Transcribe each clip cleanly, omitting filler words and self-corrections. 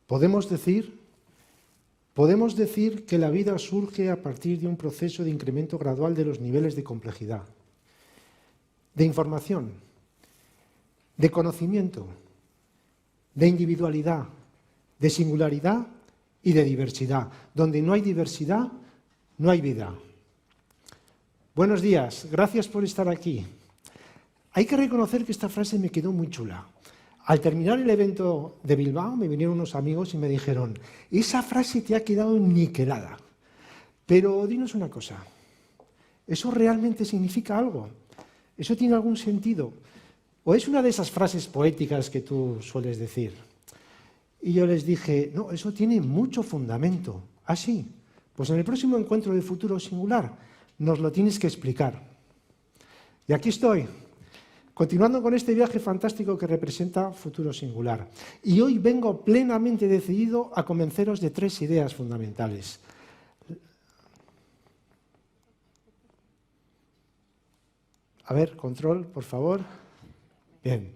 Podemos decir que la vida surge a partir de un proceso de incremento gradual de los niveles de complejidad, de información, de conocimiento, de individualidad, de singularidad y de diversidad. Donde no hay diversidad, no hay vida. Buenos días, gracias por estar aquí. Hay que reconocer que esta frase me quedó muy chula. Al terminar el evento de Bilbao me vinieron unos amigos y me dijeron: esa frase te ha quedado niquelada. Pero dinos una cosa, ¿eso realmente significa algo? ¿Eso tiene algún sentido? ¿O es una de esas frases poéticas que tú sueles decir? Y yo les dije: no, eso tiene mucho fundamento. ¿Ah, sí? Pues en el próximo encuentro de Futuro Singular nos lo tienes que explicar. Y aquí estoy, continuando con este viaje fantástico que representa Futuro Singular. Y hoy vengo plenamente decidido a convenceros de 3 ideas fundamentales. A ver, control, por favor. Bien.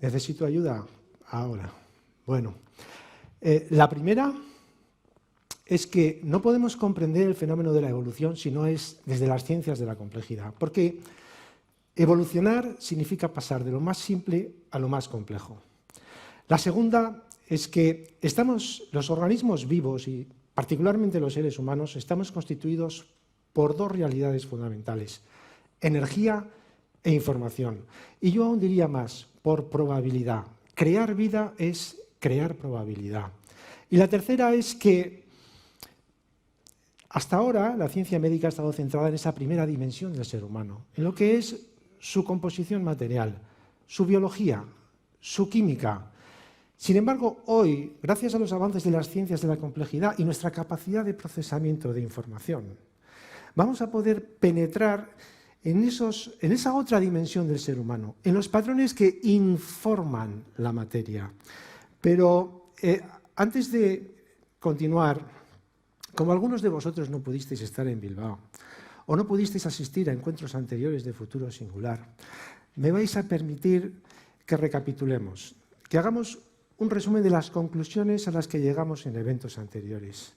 Necesito ayuda ahora. Bueno, la primera es que no podemos comprender el fenómeno de la evolución si no es desde las ciencias de la complejidad, porque evolucionar significa pasar de lo más simple a lo más complejo. La segunda es que los organismos vivos, y particularmente los seres humanos, estamos constituidos por 2 realidades fundamentales: energía e información. Y yo aún diría más, por probabilidad. Crear vida es crear probabilidad. Y la tercera es que hasta ahora la ciencia médica ha estado centrada en esa primera dimensión del ser humano, en lo que es su composición material, su biología, su química. Sin embargo, hoy, gracias a los avances de las ciencias de la complejidad y nuestra capacidad de procesamiento de información, vamos a poder penetrar en esa otra dimensión del ser humano, en los patrones que informan la materia. Pero antes de continuar, como algunos de vosotros no pudisteis estar en Bilbao o no pudisteis asistir a encuentros anteriores de Futuro Singular, me vais a permitir que recapitulemos, que hagamos un resumen de las conclusiones a las que llegamos en eventos anteriores.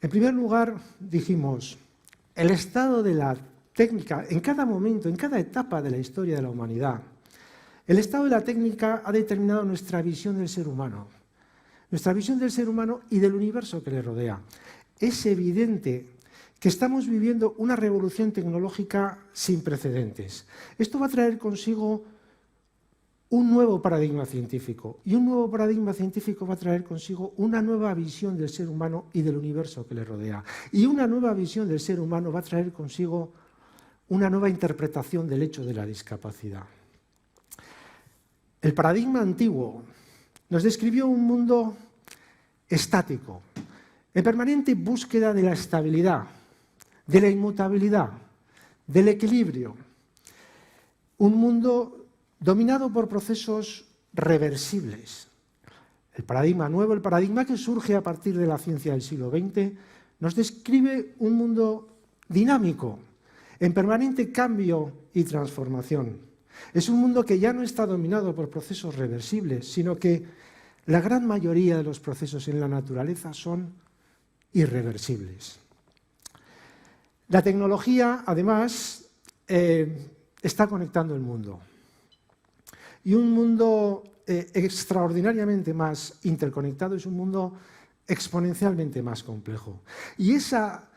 En primer lugar, dijimos: el estado de la técnica, en cada momento, en cada etapa de la historia de la humanidad, el estado de la técnica ha determinado nuestra visión del ser humano y del universo que le rodea. Es evidente que estamos viviendo una revolución tecnológica sin precedentes. Esto va a traer consigo un nuevo paradigma científico, y un nuevo paradigma científico va a traer consigo una nueva visión del ser humano y del universo que le rodea. Y una nueva visión del ser humano va a traer consigo una nueva interpretación del hecho de la discapacidad. El paradigma antiguo nos describió un mundo estático, en permanente búsqueda de la estabilidad, de la inmutabilidad, del equilibrio. Un mundo dominado por procesos reversibles. El paradigma nuevo, el paradigma que surge a partir de la ciencia del siglo XX, nos describe un mundo dinámico, en permanente cambio y transformación. Es un mundo que ya no está dominado por procesos reversibles, sino que la gran mayoría de los procesos en la naturaleza son irreversibles. La tecnología, además, está conectando el mundo. Y un mundo extraordinariamente más interconectado es un mundo exponencialmente más complejo. Y esa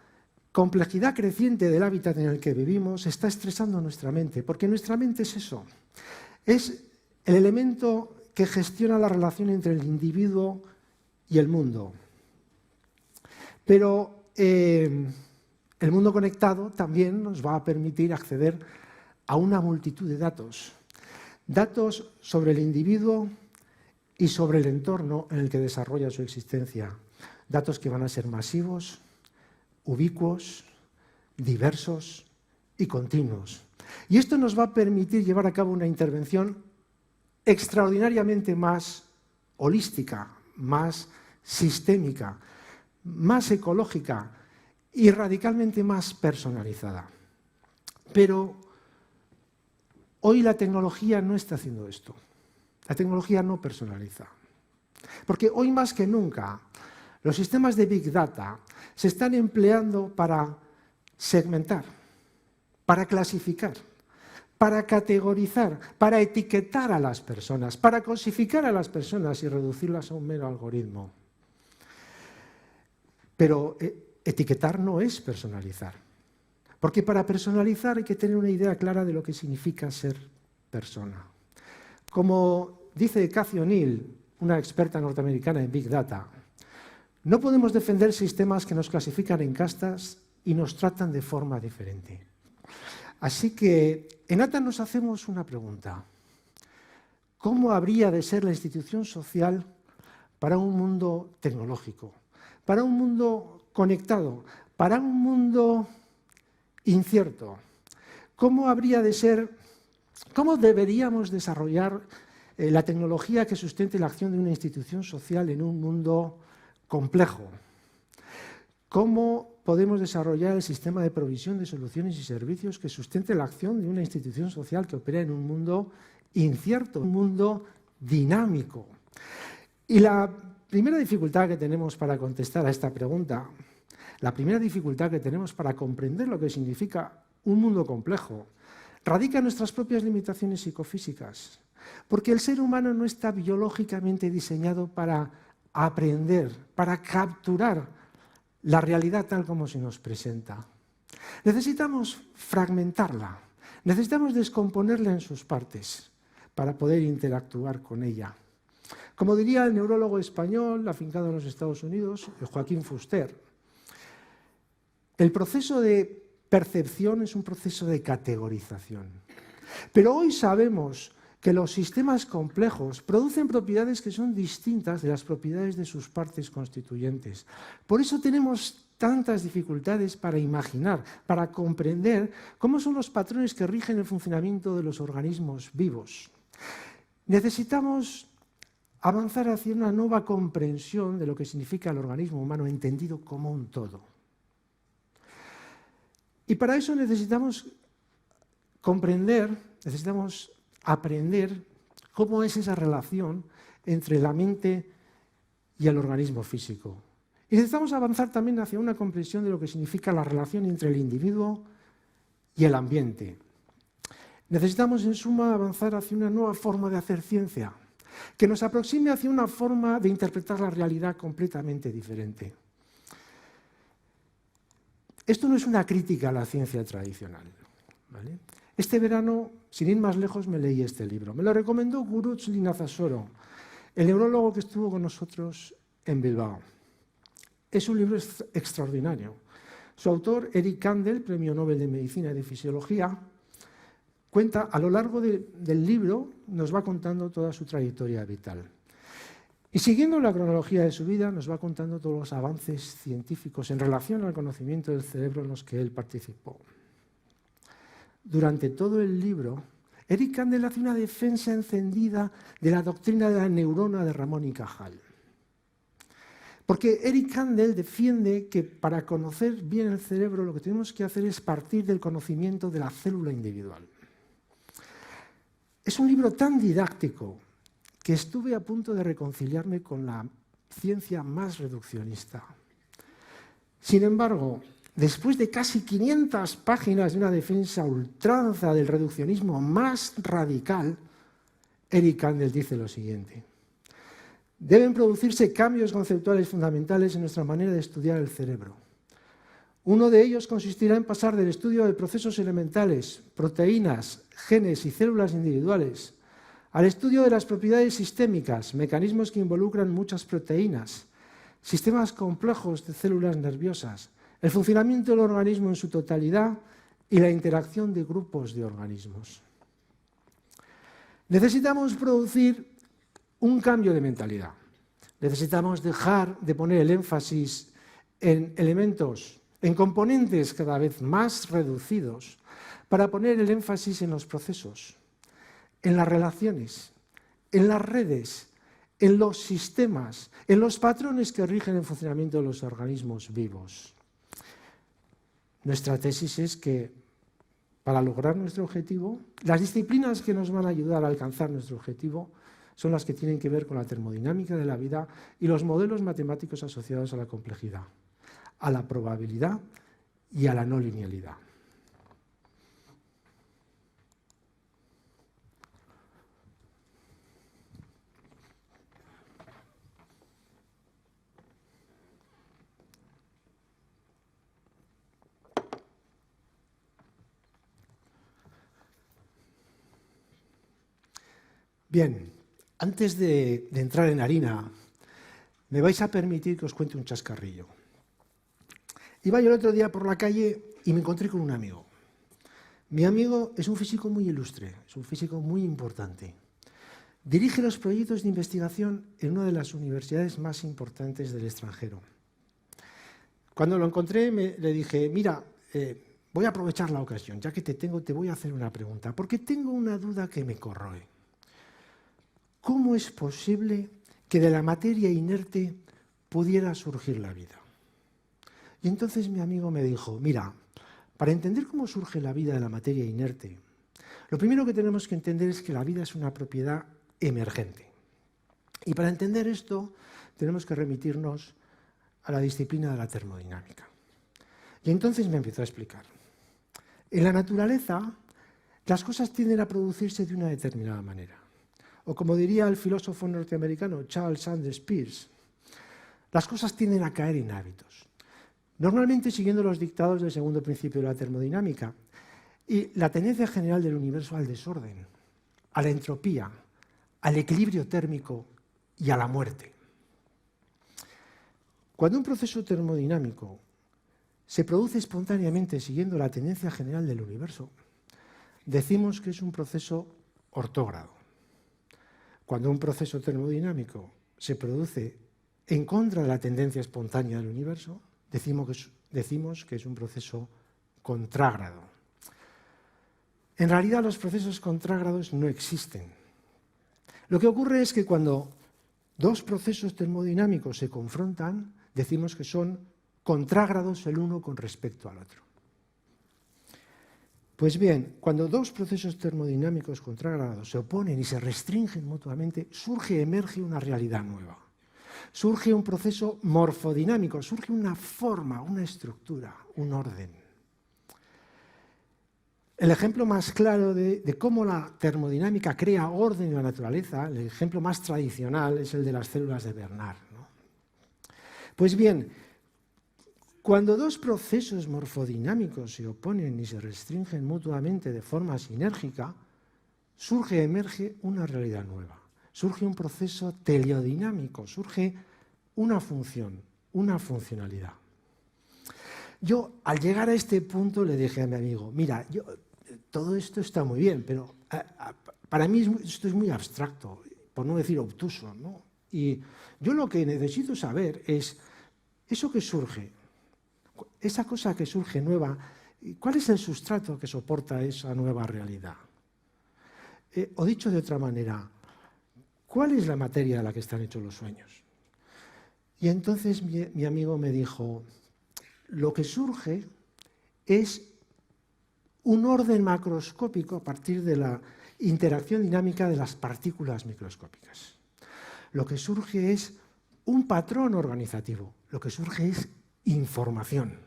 complejidad creciente del hábitat en el que vivimos está estresando nuestra mente, porque nuestra mente es eso, es el elemento que gestiona la relación entre el individuo y el mundo. Pero el mundo conectado también nos va a permitir acceder a una multitud de datos. Datos sobre el individuo y sobre el entorno en el que desarrolla su existencia. Datos que van a ser masivos, ubicuos, diversos y continuos. Y esto nos va a permitir llevar a cabo una intervención extraordinariamente más holística, más sistémica, más ecológica y radicalmente más personalizada. Pero hoy la tecnología no está haciendo esto. La tecnología no personaliza. Porque hoy más que nunca, los sistemas de Big Data se están empleando para segmentar, para clasificar, para categorizar, para etiquetar a las personas, para cosificar a las personas y reducirlas a un mero algoritmo. Pero etiquetar no es personalizar, porque para personalizar hay que tener una idea clara de lo que significa ser persona. Como dice Cathy O'Neil, una experta norteamericana en Big Data, no podemos defender sistemas que nos clasifican en castas y nos tratan de forma diferente. Así que en ATA nos hacemos una pregunta. ¿Cómo habría de ser la institución social para un mundo tecnológico, para un mundo conectado, para un mundo incierto? ¿Cómo habría de ser, cómo deberíamos desarrollar la tecnología que sustente la acción de una institución social en un mundo complejo? ¿Cómo podemos desarrollar el sistema de provisión de soluciones y servicios que sustente la acción de una institución social que opera en un mundo incierto, un mundo dinámico? Y la primera dificultad que tenemos para contestar a esta pregunta, la primera dificultad que tenemos para comprender lo que significa un mundo complejo, radica en nuestras propias limitaciones psicofísicas. Porque el ser humano no está biológicamente diseñado para aprender, para capturar la realidad tal como se nos presenta. Necesitamos fragmentarla, necesitamos descomponerla en sus partes para poder interactuar con ella. Como diría el neurólogo español, afincado en los Estados Unidos, Joaquín Fuster, el proceso de percepción es un proceso de categorización. Pero hoy sabemos que los sistemas complejos producen propiedades que son distintas de las propiedades de sus partes constituyentes. Por eso tenemos tantas dificultades para imaginar, para comprender cómo son los patrones que rigen el funcionamiento de los organismos vivos. Necesitamos avanzar hacia una nueva comprensión de lo que significa el organismo humano entendido como un todo. Y para eso necesitamos comprender, necesitamos aprender cómo es esa relación entre la mente y el organismo físico. Y necesitamos avanzar también hacia una comprensión de lo que significa la relación entre el individuo y el ambiente. Necesitamos, en suma, avanzar hacia una nueva forma de hacer ciencia, que nos aproxime hacia una forma de interpretar la realidad completamente diferente. Esto no es una crítica a la ciencia tradicional, ¿vale? Este verano, sin ir más lejos, me leí este libro. Me lo recomendó Gurutzli Linazasoro, el neurólogo que estuvo con nosotros en Bilbao. Es un libro extraordinario. Su autor, Eric Kandel, Premio Nobel de Medicina y de Fisiología, cuenta, a lo largo del libro, nos va contando toda su trayectoria vital. Y siguiendo la cronología de su vida, nos va contando todos los avances científicos en relación al conocimiento del cerebro en los que él participó. Durante todo el libro, Eric Kandel hace una defensa encendida de la doctrina de la neurona de Ramón y Cajal. Porque Eric Kandel defiende que para conocer bien el cerebro lo que tenemos que hacer es partir del conocimiento de la célula individual. Es un libro tan didáctico que estuve a punto de reconciliarme con la ciencia más reduccionista. Sin embargo, después de casi 500 páginas de una defensa a ultranza del reduccionismo más radical, Eric Kandel dice lo siguiente: deben producirse cambios conceptuales fundamentales en nuestra manera de estudiar el cerebro. Uno de ellos consistirá en pasar del estudio de procesos elementales, proteínas, genes y células individuales, al estudio de las propiedades sistémicas, mecanismos que involucran muchas proteínas, sistemas complejos de células nerviosas, el funcionamiento del organismo en su totalidad y la interacción de grupos de organismos. Necesitamos producir un cambio de mentalidad. Necesitamos dejar de poner el énfasis en elementos, en componentes cada vez más reducidos, para poner el énfasis en los procesos, en las relaciones, en las redes, en los sistemas, en los patrones que rigen el funcionamiento de los organismos vivos. Nuestra tesis es que para lograr nuestro objetivo, las disciplinas que nos van a ayudar a alcanzar nuestro objetivo son las que tienen que ver con la termodinámica de la vida y los modelos matemáticos asociados a la complejidad, a la probabilidad y a la no linealidad. Bien, antes de entrar en harina, me vais a permitir que os cuente un chascarrillo. Iba yo el otro día por la calle y me encontré con un amigo. Mi amigo es un físico muy ilustre, es un físico muy importante. Dirige los proyectos de investigación en una de las universidades más importantes del extranjero. Cuando lo encontré le dije, mira, voy a aprovechar la ocasión, ya que te voy a hacer una pregunta, porque tengo una duda que me corroe. ¿Cómo es posible que de la materia inerte pudiera surgir la vida? Y entonces mi amigo me dijo, mira, para entender cómo surge la vida de la materia inerte, lo primero que tenemos que entender es que la vida es una propiedad emergente. Y para entender esto tenemos que remitirnos a la disciplina de la termodinámica. Y entonces me empezó a explicar. En la naturaleza, las cosas tienden a producirse de una determinada manera. O como diría el filósofo norteamericano Charles Sanders Peirce, las cosas tienden a caer en hábitos. Normalmente siguiendo los dictados del segundo principio de la termodinámica y la tendencia general del universo al desorden, a la entropía, al equilibrio térmico y a la muerte. Cuando un proceso termodinámico se produce espontáneamente siguiendo la tendencia general del universo, decimos que es un proceso ortógrado. Cuando un proceso termodinámico se produce en contra de la tendencia espontánea del universo, decimos que es un proceso contrágrado. En realidad los procesos contrágrados no existen. Lo que ocurre es que cuando dos procesos termodinámicos se confrontan, decimos que son contrágrados el uno con respecto al otro. Pues bien, cuando dos procesos termodinámicos contrágrados se oponen y se restringen mutuamente, emerge una realidad nueva. Surge un proceso morfodinámico, surge una forma, una estructura, un orden. El ejemplo más claro de cómo la termodinámica crea orden en la naturaleza, el ejemplo más tradicional, es el de las células de Bernard, ¿no? Pues bien, cuando dos procesos morfodinámicos se oponen y se restringen mutuamente de forma sinérgica, emerge una realidad nueva. Surge un proceso teleodinámico, surge una función, una funcionalidad. Yo, al llegar a este punto, le dije a mi amigo, mira, todo esto está muy bien, pero para mí esto es muy abstracto, por no decir obtuso, ¿no? Y yo lo que necesito saber es eso que surge, esa cosa que surge nueva, ¿cuál es el sustrato que soporta esa nueva realidad? O dicho de otra manera, ¿cuál es la materia de la que están hechos los sueños? Y entonces mi amigo me dijo, lo que surge es un orden macroscópico a partir de la interacción dinámica de las partículas microscópicas. Lo que surge es un patrón organizativo, lo que surge es información.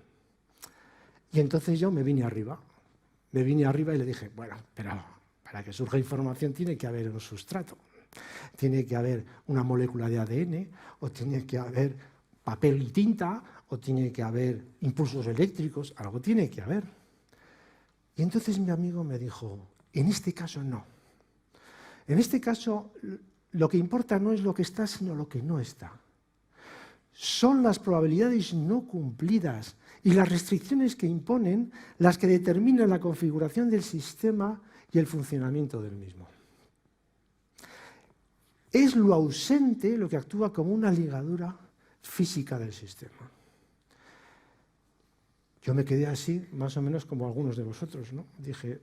Y entonces yo me vine arriba y le dije, bueno, pero para que surja información tiene que haber un sustrato, tiene que haber una molécula de ADN, o tiene que haber papel y tinta, o tiene que haber impulsos eléctricos, algo tiene que haber. Y entonces mi amigo me dijo, en este caso no. En este caso lo que importa no es lo que está, sino lo que no está. Son las probabilidades no cumplidas y las restricciones que imponen las que determinan la configuración del sistema y el funcionamiento del mismo. Es lo ausente lo que actúa como una ligadura física del sistema. Yo me quedé así, más o menos como algunos de vosotros, ¿no? Dije,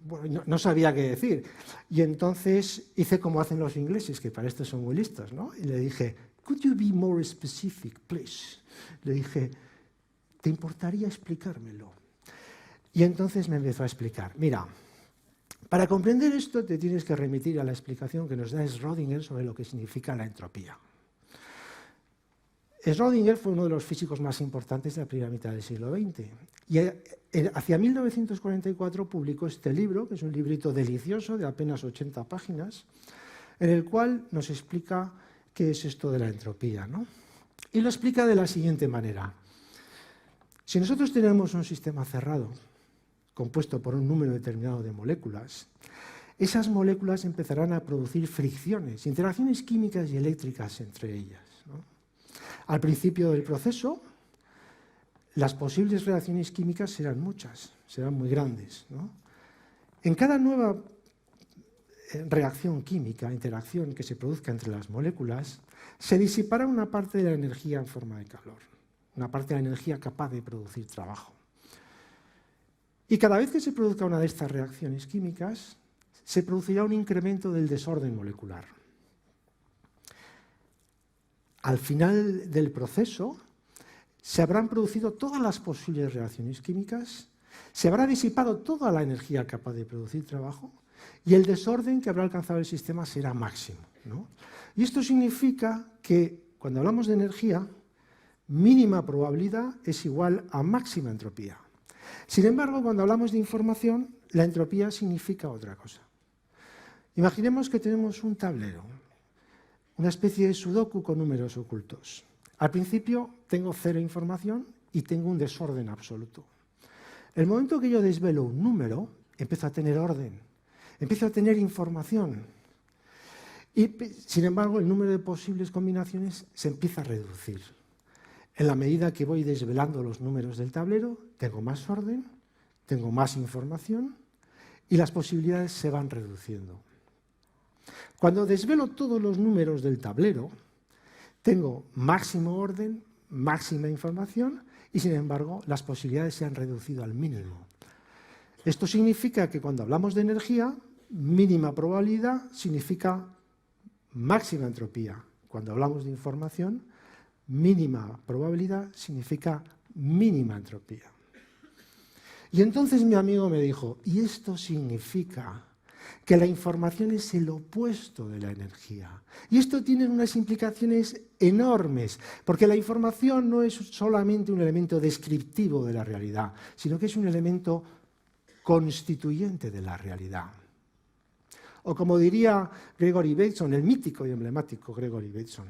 bueno, no sabía qué decir. Y entonces hice como hacen los ingleses, que para esto son muy listos, ¿no? Y le dije, could you be more specific, please? Le dije, ¿te importaría explicármelo? Y entonces me empezó a explicar, mira, Para comprender esto te tienes que remitir a la explicación que nos da Schrödinger sobre lo que significa la entropía. Schrödinger fue uno de los físicos más importantes de la primera mitad del siglo XX y hacia 1944 publicó este libro, que es un librito delicioso de apenas 80 páginas, en el cual nos explica qué es esto de la entropía, ¿no? Y lo explica de la siguiente manera. Si nosotros tenemos un sistema cerrado, compuesto por un número determinado de moléculas, esas moléculas empezarán a producir fricciones, interacciones químicas y eléctricas entre ellas, ¿no? Al principio del proceso, las posibles reacciones químicas serán muchas, serán muy grandes, ¿no? En cada nueva reacción química, interacción que se produzca entre las moléculas, se disipará una parte de la energía en forma de calor, una parte de la energía capaz de producir trabajo. Y cada vez que se produzca una de estas reacciones químicas, se producirá un incremento del desorden molecular. Al final del proceso, se habrán producido todas las posibles reacciones químicas, se habrá disipado toda la energía capaz de producir trabajo y el desorden que habrá alcanzado el sistema será máximo, ¿no? Y esto significa que, cuando hablamos de energía, mínima probabilidad es igual a máxima entropía. Sin embargo, cuando hablamos de información, la entropía significa otra cosa. Imaginemos que tenemos un tablero, una especie de sudoku con números ocultos. Al principio tengo cero información y tengo un desorden absoluto. El momento que yo desvelo un número, empiezo a tener orden, empiezo a tener información. Y, sin embargo, el número de posibles combinaciones se empieza a reducir. En la medida que voy desvelando los números del tablero, tengo más orden, tengo más información y las posibilidades se van reduciendo. Cuando desvelo todos los números del tablero, tengo máximo orden, máxima información y, sin embargo, las posibilidades se han reducido al mínimo. Esto significa que cuando hablamos de energía, mínima probabilidad significa máxima entropía. Cuando hablamos de información, mínima probabilidad significa mínima entropía. Y entonces mi amigo me dijo, ¿y esto significa que la información es el opuesto de la energía? Y esto tiene unas implicaciones enormes, porque la información no es solamente un elemento descriptivo de la realidad, sino que es un elemento constituyente de la realidad. O como diría Gregory Bateson, el mítico y emblemático Gregory Bateson,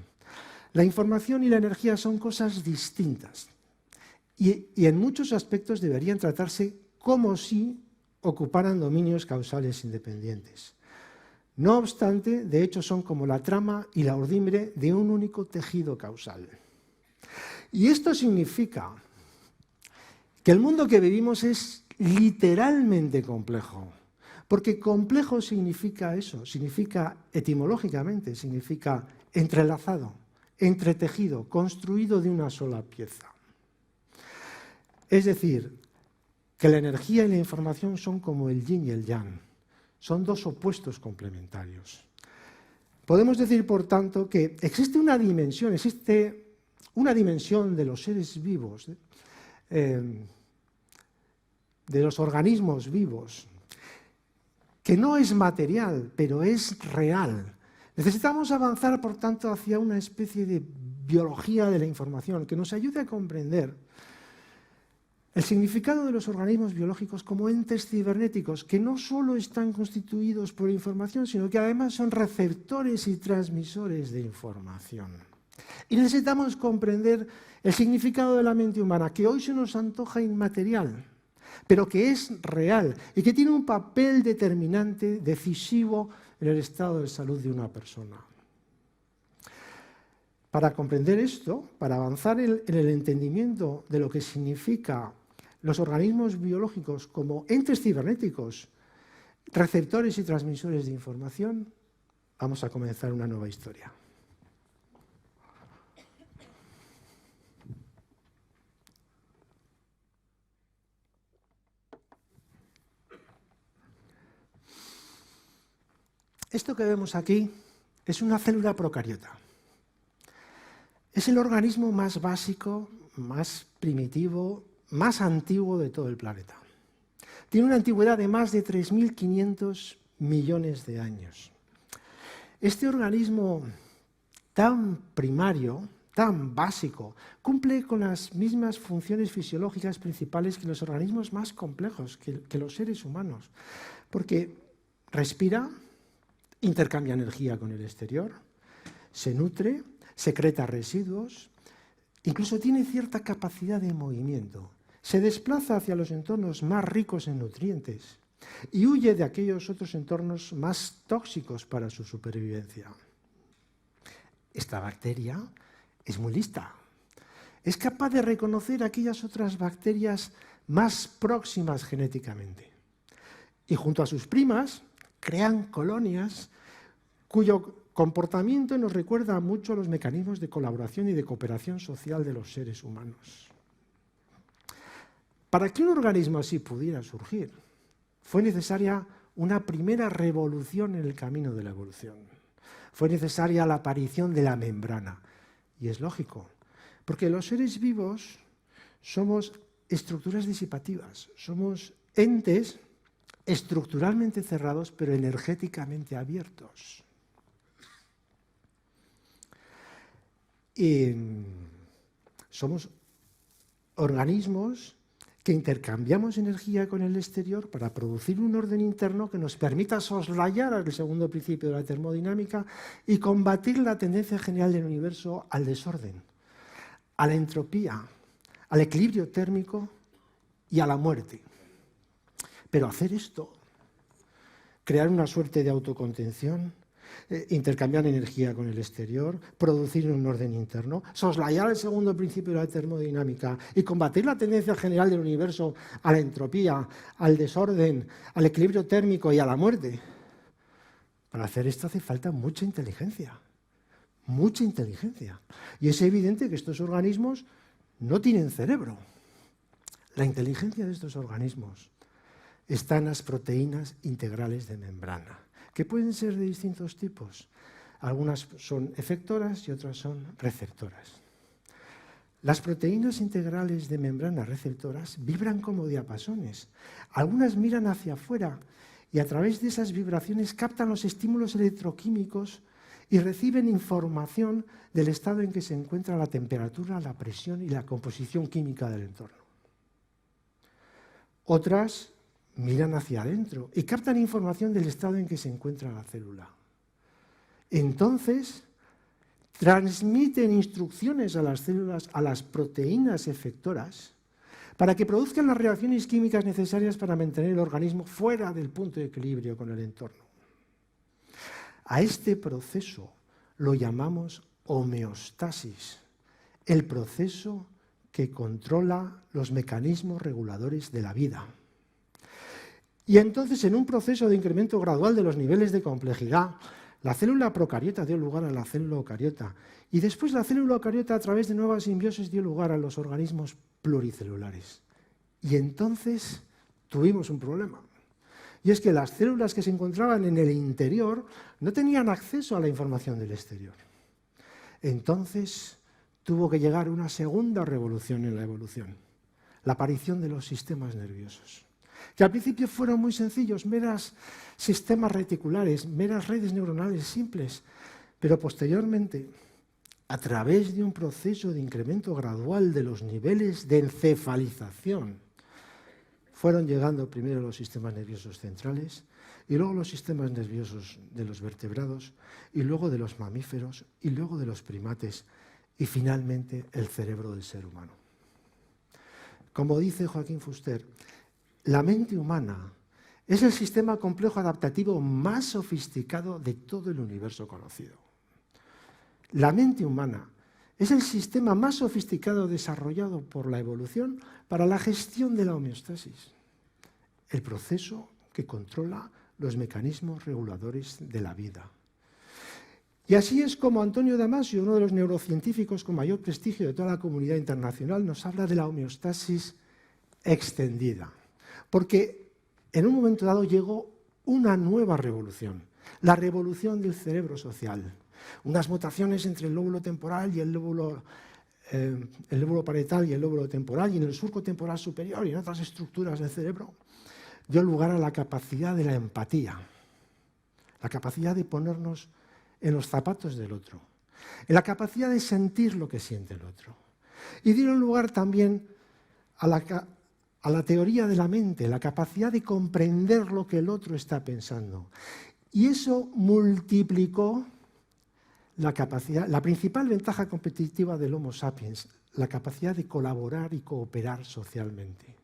la información y la energía son cosas distintas y en muchos aspectos deberían tratarse como si ocuparan dominios causales independientes. No obstante, de hecho, son como la trama y la urdimbre de un único tejido causal. Y esto significa que el mundo que vivimos es literalmente complejo, porque complejo significa eso, significa etimológicamente, significa entrelazado, entretejido, construido de una sola pieza. Es decir, que la energía y la información son como el yin y el yang, son dos opuestos complementarios. Podemos decir, por tanto, que existe una dimensión de los seres vivos, de los organismos vivos, que no es material, pero es real. Necesitamos avanzar, por tanto, hacia una especie de biología de la información que nos ayude a comprender el significado de los organismos biológicos como entes cibernéticos que no solo están constituidos por información, sino que además son receptores y transmisores de información. Y necesitamos comprender el significado de la mente humana, que hoy se nos antoja inmaterial, pero que es real y que tiene un papel determinante, decisivo en el estado de salud de una persona. Para comprender esto, para avanzar en el entendimiento de lo que significa los organismos biológicos como entes cibernéticos, receptores y transmisores de información, vamos a comenzar una nueva historia. Esto que vemos aquí es una célula procariota. Es el organismo más básico, más primitivo, más antiguo de todo el planeta. tiene una antigüedad de más de 3.500 millones de años. Este organismo tan primario, tan básico, cumple con las mismas funciones fisiológicas principales que los organismos más complejos, que los seres humanos, porque respira, intercambia energía con el exterior, se nutre, secreta residuos, incluso tiene cierta capacidad de movimiento, se desplaza hacia los entornos más ricos en nutrientes y huye de aquellos otros entornos más tóxicos para su supervivencia. Esta bacteria es muy lista. Es capaz de reconocer aquellas otras bacterias más próximas genéticamente. Y junto a sus primas, crean colonias cuyo comportamiento nos recuerda mucho a los mecanismos de colaboración y de cooperación social de los seres humanos. Para que un organismo así pudiera surgir, fue necesaria una primera revolución en el camino de la evolución. Fue necesaria la aparición de la membrana. Y es lógico, porque los seres vivos somos estructuras disipativas, somos entes estructuralmente cerrados, pero energéticamente abiertos. Y somos organismos que intercambiamos energía con el exterior para producir un orden interno que nos permita soslayar el segundo principio de la termodinámica y combatir la tendencia general del universo al desorden, a la entropía, al equilibrio térmico y a la muerte. Pero hacer esto, crear una suerte de autocontención, intercambiar energía con el exterior, producir un orden interno, soslayar el segundo principio de la termodinámica y combatir la tendencia general del universo a la entropía, al desorden, al equilibrio térmico y a la muerte. Para hacer esto hace falta mucha inteligencia, mucha inteligencia. Y es evidente que estos organismos no tienen cerebro. La inteligencia de estos organismos está en las proteínas integrales de membrana, que pueden ser de distintos tipos. Algunas son efectoras y otras son receptoras. Las proteínas integrales de membrana receptoras vibran como diapasones. Algunas miran hacia afuera y a través de esas vibraciones captan los estímulos electroquímicos y reciben información del estado en que se encuentra la temperatura, la presión y la composición química del entorno. Otras miran hacia adentro y captan información del estado en que se encuentra la célula. Entonces, transmiten instrucciones a las células, a las proteínas efectoras, para que produzcan las reacciones químicas necesarias para mantener el organismo fuera del punto de equilibrio con el entorno. A este proceso lo llamamos homeostasis, el proceso que controla los mecanismos reguladores de la vida. Y entonces, en un proceso de incremento gradual de los niveles de complejidad, la célula procariota dio lugar a la célula eucariota, y después la célula eucariota, a través de nuevas simbiosis, dio lugar a los organismos pluricelulares. Y entonces tuvimos un problema. Y es que las células que se encontraban en el interior no tenían acceso a la información del exterior. Entonces tuvo que llegar una segunda revolución en la evolución, la aparición de los sistemas nerviosos, que al principio fueron muy sencillos, meras sistemas reticulares, meras redes neuronales simples, pero posteriormente, a través de un proceso de incremento gradual de los niveles de encefalización, fueron llegando primero los sistemas nerviosos centrales y luego los sistemas nerviosos de los vertebrados y luego de los mamíferos y luego de los primates y finalmente el cerebro del ser humano. Como dice Joaquín Fuster, la mente humana es el sistema complejo adaptativo más sofisticado de todo el universo conocido. La mente humana es el sistema más sofisticado desarrollado por la evolución para la gestión de la homeostasis, el proceso que controla los mecanismos reguladores de la vida. Y así es como Antonio Damasio, uno de los neurocientíficos con mayor prestigio de toda la comunidad internacional, nos habla de la homeostasis extendida. Porque en un momento dado llegó una nueva revolución, la revolución del cerebro social. Unas mutaciones entre el lóbulo temporal y el lóbulo parietal y el lóbulo temporal y en el surco temporal superior y en otras estructuras del cerebro dio lugar a la capacidad de la empatía, la capacidad de ponernos en los zapatos del otro, en la capacidad de sentir lo que siente el otro. Y dieron lugar también a la teoría de la mente, la capacidad de comprender lo que el otro está pensando. Y eso multiplicó la principal ventaja competitiva del Homo sapiens, la capacidad de colaborar y cooperar socialmente.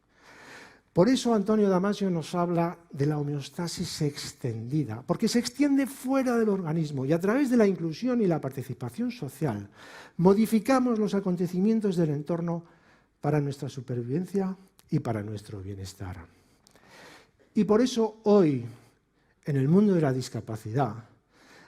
Por eso Antonio Damasio nos habla de la homeostasis extendida, porque se extiende fuera del organismo y a través de la inclusión y la participación social modificamos los acontecimientos del entorno para nuestra supervivencia y para nuestro bienestar. Y por eso hoy, en el mundo de la discapacidad,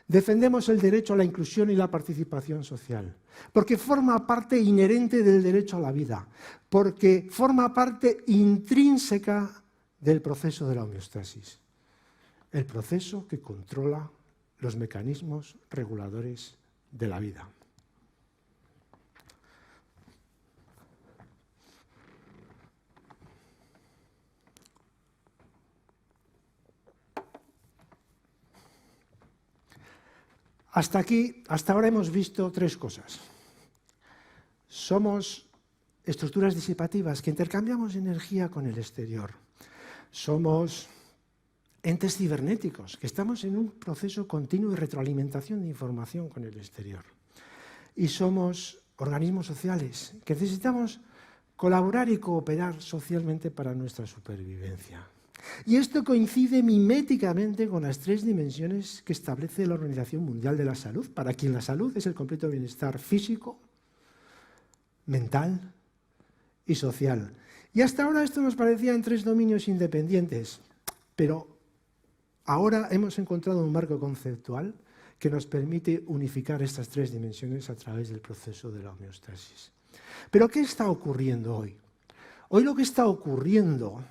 defendemos el derecho a la inclusión y la participación social, porque forma parte inherente del derecho a la vida, porque forma parte intrínseca del proceso de la homeostasis, el proceso que controla los mecanismos reguladores de la vida. Hasta ahora hemos visto tres cosas. Somos estructuras disipativas que intercambiamos energía con el exterior. Somos entes cibernéticos, que estamos en un proceso continuo de retroalimentación de información con el exterior. Y somos organismos sociales, que necesitamos colaborar y cooperar socialmente para nuestra supervivencia. Y esto coincide miméticamente con las tres dimensiones que establece la Organización Mundial de la Salud, para quien la salud es el completo bienestar físico, mental y social. Y hasta ahora esto nos parecía en tres dominios independientes, pero ahora hemos encontrado un marco conceptual que nos permite unificar estas tres dimensiones a través del proceso de la homeostasis. ¿Pero qué está ocurriendo hoy? Hoy lo que está ocurriendo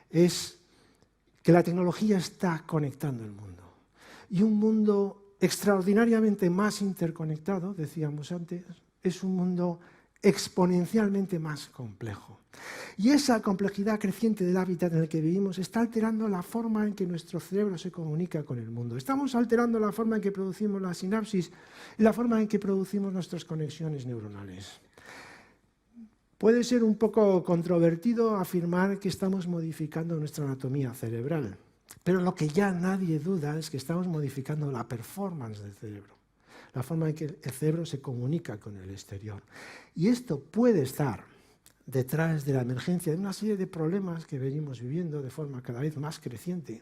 es que la tecnología está conectando el mundo. Y un mundo extraordinariamente más interconectado, decíamos antes, es un mundo exponencialmente más complejo. Y esa complejidad creciente del hábitat en el que vivimos está alterando la forma en que nuestro cerebro se comunica con el mundo. Estamos alterando la forma en que producimos la sinapsis y la forma en que producimos nuestras conexiones neuronales. Puede ser un poco controvertido afirmar que estamos modificando nuestra anatomía cerebral, pero lo que ya nadie duda es que estamos modificando la performance del cerebro, la forma en que el cerebro se comunica con el exterior. Y esto puede estar detrás de la emergencia de una serie de problemas que venimos viviendo de forma cada vez más creciente,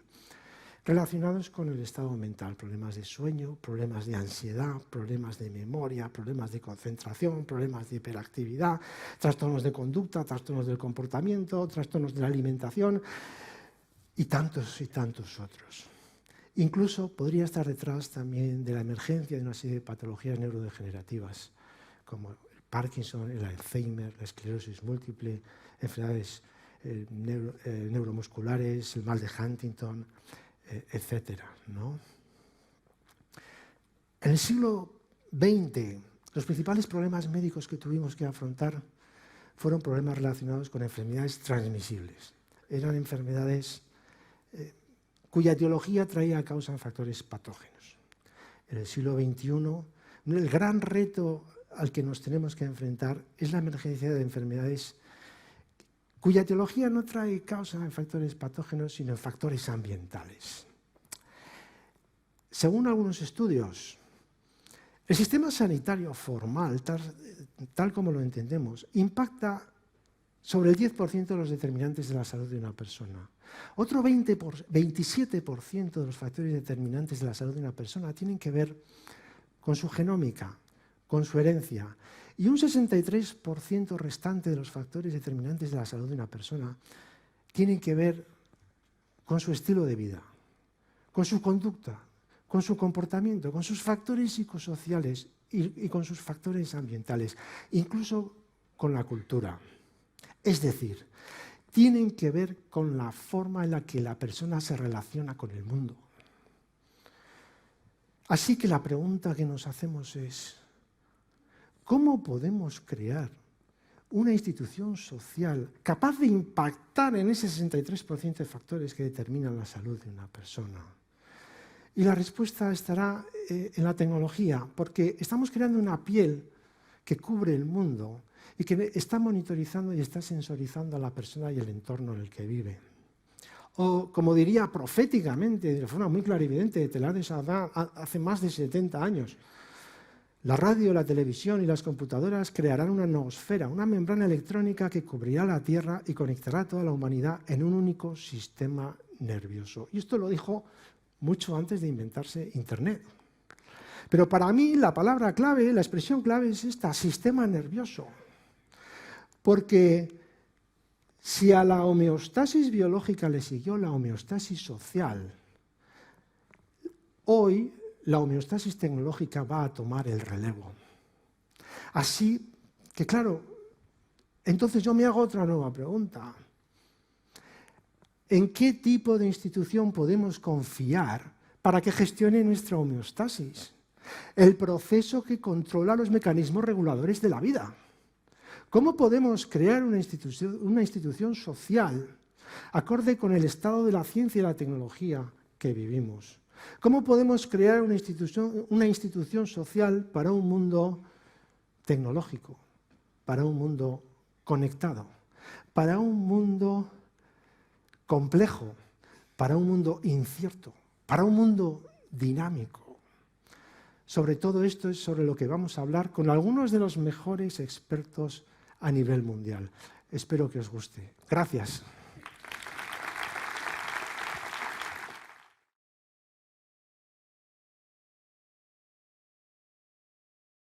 relacionados con el estado mental, problemas de sueño, problemas de ansiedad, problemas de memoria, problemas de concentración, problemas de hiperactividad, trastornos de conducta, trastornos del comportamiento, trastornos de la alimentación y tantos otros. Incluso podría estar detrás también de la emergencia de una serie de patologías neurodegenerativas, como el Parkinson, el Alzheimer, la esclerosis múltiple, enfermedades neuromusculares, el mal de Huntington, etcétera, ¿no? En el siglo XX, los principales problemas médicos que tuvimos que afrontar fueron problemas relacionados con enfermedades transmisibles. Eran enfermedades cuya etiología traía a causa factores patógenos. En el siglo XXI, el gran reto al que nos tenemos que enfrentar es la emergencia de enfermedades cuya etiología no trae causa en factores patógenos, sino en factores ambientales. Según algunos estudios, el sistema sanitario formal, tal como lo entendemos, impacta sobre el 10% de los determinantes de la salud de una persona. Otro 27% de los factores determinantes de la salud de una persona tienen que ver con su genómica, con su herencia, y un 63% restante de los factores determinantes de la salud de una persona tienen que ver con su estilo de vida, con su conducta, con su comportamiento, con sus factores psicosociales y con sus factores ambientales, incluso con la cultura. Es decir, tienen que ver con la forma en la que la persona se relaciona con el mundo. Así que la pregunta que nos hacemos es, ¿cómo podemos crear una institución social capaz de impactar en ese 63% de factores que determinan la salud de una persona? Y la respuesta estará en la tecnología, porque estamos creando una piel que cubre el mundo y que está monitorizando y está sensorizando a la persona y el entorno en el que vive. O, como diría proféticamente, de forma muy clarividente, Teilhard de Chardin hace más de 70 años, la radio, la televisión y las computadoras crearán una noosfera, una membrana electrónica que cubrirá la Tierra y conectará a toda la humanidad en un único sistema nervioso. Y esto lo dijo mucho antes de inventarse Internet. Pero para mí la palabra clave, la expresión clave es esta, sistema nervioso. Porque si a la homeostasis biológica le siguió la homeostasis social, hoy la homeostasis tecnológica va a tomar el relevo. Así que, claro, entonces yo me hago otra nueva pregunta. ¿En qué tipo de institución podemos confiar para que gestione nuestra homeostasis? El proceso que controla los mecanismos reguladores de la vida. ¿Cómo podemos crear una institución social acorde con el estado de la ciencia y la tecnología que vivimos? ¿Cómo podemos crear una institución social para un mundo tecnológico, para un mundo conectado, para un mundo complejo, para un mundo incierto, para un mundo dinámico? Sobre todo esto es sobre lo que vamos a hablar con algunos de los mejores expertos a nivel mundial. Espero que os guste. Gracias.